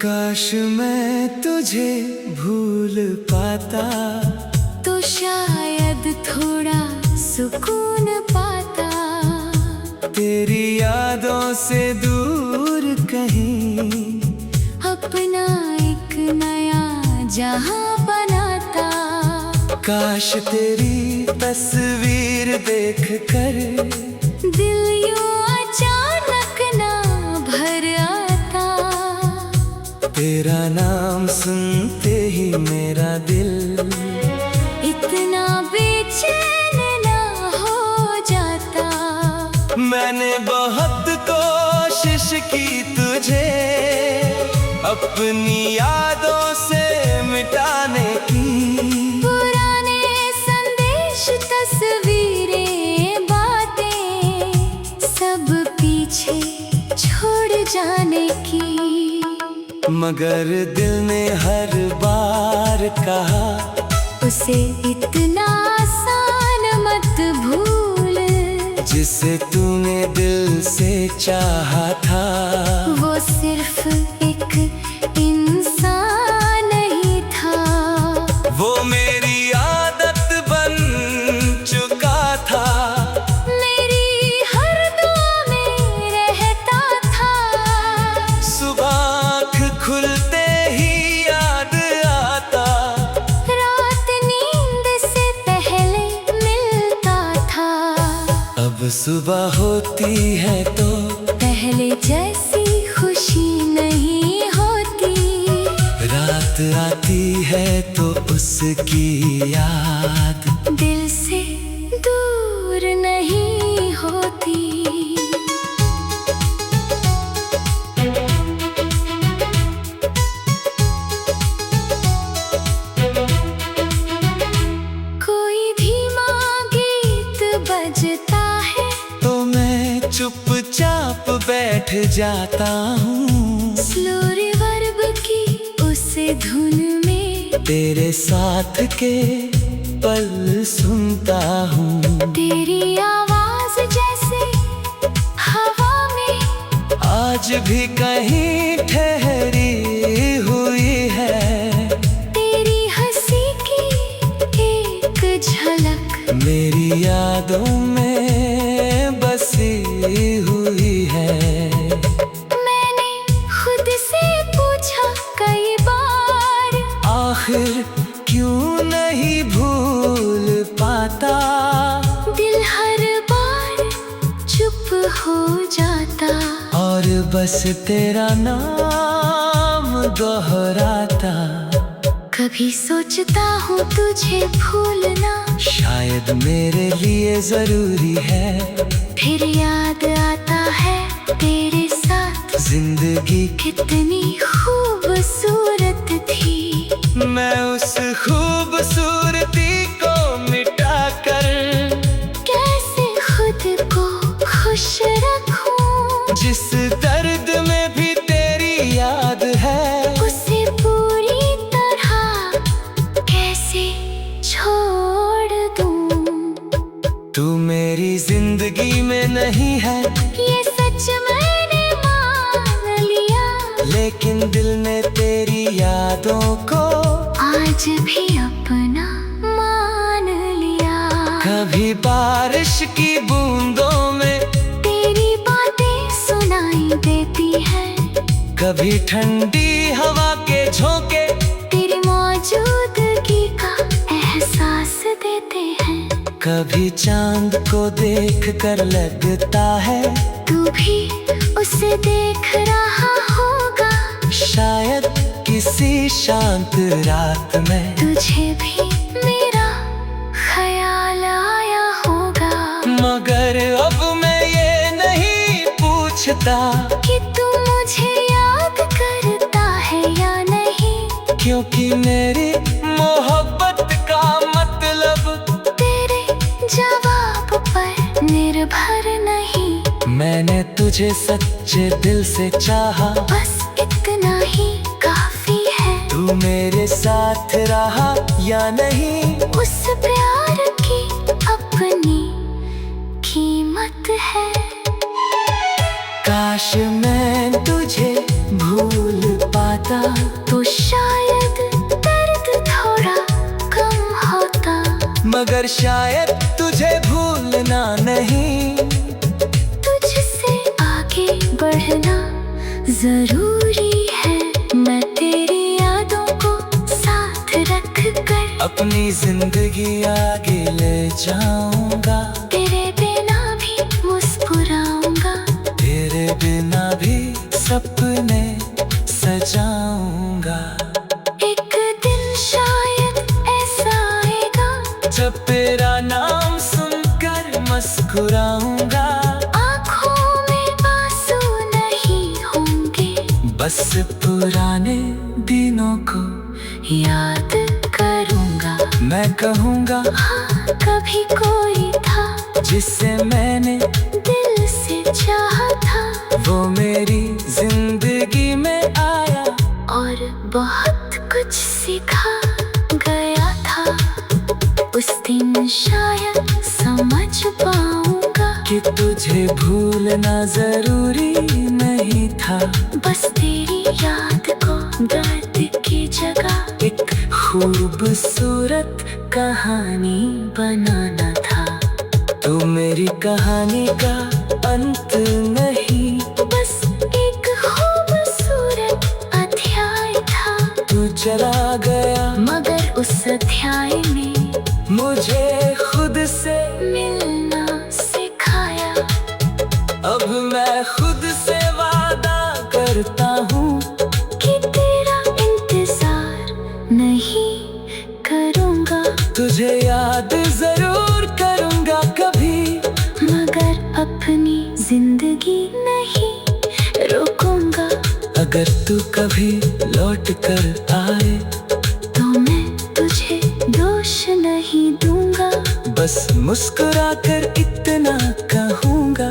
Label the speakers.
Speaker 1: काश मैं तुझे भूल पाता
Speaker 2: तो शायद थोड़ा सुकून पाता।
Speaker 1: तेरी यादों से दूर कहीं
Speaker 2: अपना एक नया जहां बनाता।
Speaker 1: काश तेरी तस्वीर देख कर
Speaker 2: दिल यूं अचानक ना भर आता।
Speaker 1: तेरा नाम सुनते ही मेरा दिल
Speaker 2: इतना बेचैन ना हो जाता।
Speaker 1: मैंने बहुत कोशिश की तुझे अपनी यादों से मिटाने की।
Speaker 2: पुराने संदेश तस्वीरें बातें सब पीछे छोड़ जाने की।
Speaker 1: मगर दिल ने हर बार कहा
Speaker 2: उसे इतना आसान मत भूल।
Speaker 1: जिसे तूने दिल से चाहा था
Speaker 2: वो सिर्फ एक इंसान नहीं था।
Speaker 1: वो मेरी आदत बन चुका था।
Speaker 2: मेरी हर दुआ में रहता था।
Speaker 1: सुबह आँख खुलते ही याद आता।
Speaker 2: रात नींद से पहले मिलता था।
Speaker 1: अब सुबह होती है तो
Speaker 2: पहले जैसी खुशी नहीं होती।
Speaker 1: रात आती है तो उसकी याद
Speaker 2: दिल से दूर नहीं होती। कोई धीमा गीत बजता है
Speaker 1: तो मैं चुपचाप बैठ जाता हूँ।
Speaker 2: स्लो रिवर्ब की उस धुन में
Speaker 1: तेरे साथ के पल सुनता हूँ।
Speaker 2: तेरी आवाज जैसे हवा में
Speaker 1: आज भी कहीं ठहरी हुई है।
Speaker 2: तेरी हंसी की एक झलक
Speaker 1: मेरी यादों में बसी हुई है।
Speaker 2: मैंने खुद से पूछा कई बार
Speaker 1: आखिर क्यों नहीं भूल पाता।
Speaker 2: दिल हर बार चुप हो जाता।
Speaker 1: और बस तेरा नाम दोहराता।
Speaker 2: कभी सोचता हूँ तुझे भूलना
Speaker 1: शायद मेरे लिए जरूरी है।
Speaker 2: फिर याद आता है तेरे साथ
Speaker 1: जिंदगी
Speaker 2: कितनी खूबसूरत थी।
Speaker 1: मैं उस खूबसूरती को मिटा कर
Speaker 2: कैसे खुद को खुश रखूं।
Speaker 1: जिस दर्द में भी तेरी याद है
Speaker 2: उसे पूरी तरह कैसे छोड़ दूं।
Speaker 1: तू मेरी जिंदगी में नहीं है
Speaker 2: ये सच मैंने मान लिया।
Speaker 1: लेकिन दिल ने तेरी यादों को
Speaker 2: आज भी अपना मान लिया।
Speaker 1: कभी बारिश की बूंदों में
Speaker 2: तेरी बातें सुनाई देती है।
Speaker 1: कभी ठंडी हवा के झोंके
Speaker 2: तेरी मौजूदगी का एहसास देते हैं।
Speaker 1: कभी चांद को देख कर लगता है
Speaker 2: तू भी उसे देख रहा होगा।
Speaker 1: शायद किसी शांत रात में
Speaker 2: तुझे भी मेरा ख्याल
Speaker 1: पूछता
Speaker 2: कि तू मुझे याद करता है या नहीं,
Speaker 1: क्योंकि मेरी मोहब्बत का मतलब
Speaker 2: तेरे जवाब पर निर्भर नहीं।
Speaker 1: मैंने तुझे सच्चे दिल से चाहा,
Speaker 2: बस इतना ही काफी है।
Speaker 1: तू मेरे साथ रहा या नहीं,
Speaker 2: उस प्यार की अपनी कीमत है।
Speaker 1: काश मैं तुझे भूल पाता,
Speaker 2: तो शायद दर्द थोड़ा कम होता।
Speaker 1: मगर शायद तुझे भूलना नहीं,
Speaker 2: तुझसे आगे बढ़ना जरूरी है। मैं तेरी यादों को साथ रख कर
Speaker 1: अपनी जिंदगी आगे ले जाऊंगा।
Speaker 2: तेरे बिना भी मुस्कुराऊंगा,
Speaker 1: तेरे बिना भी सपने सजाऊंगा।
Speaker 2: एक दिन शायद ऐसा आएगा,
Speaker 1: जब तेरा नाम सुनकर मुस्कुराऊंगा।
Speaker 2: आँखों में आंसू नहीं होंगे,
Speaker 1: बस पुराने दिनों को
Speaker 2: याद करूंगा।
Speaker 1: मैं कहूँगा,
Speaker 2: हाँ कभी कोई था
Speaker 1: जिसे मैंने
Speaker 2: दिल से चाहा था,
Speaker 1: वो मेरी जिंदगी में आया
Speaker 2: और बहुत कुछ सिखा गया था। उस दिन शायद समझ पाऊंगा
Speaker 1: कि तुझे भूलना जरूरी नहीं था।
Speaker 2: बस तेरी याद को दर्द की जगह
Speaker 1: एक खूबसूरत कहानी बनाना था। तू मेरी कहानी का अंत नहीं,
Speaker 2: बस एक खूबसूरत अध्याय था।
Speaker 1: तू चला गया
Speaker 2: मगर उस अध्याय में
Speaker 1: मुझे खुद से
Speaker 2: मिलना सिखाया।
Speaker 1: अब मैं खुद से वादा करता हूँ
Speaker 2: कि तेरा इंतजार नहीं करूँगा,
Speaker 1: तुझे याद जरूर करूँगा कभी,
Speaker 2: मगर अपनी जिंदगी नहीं रोकूंगा।
Speaker 1: अगर तू कभी लौट कर आए
Speaker 2: तो मैं तुझे दोष नहीं दूंगा,
Speaker 1: बस मुस्कुरा कर इतना कहूँगा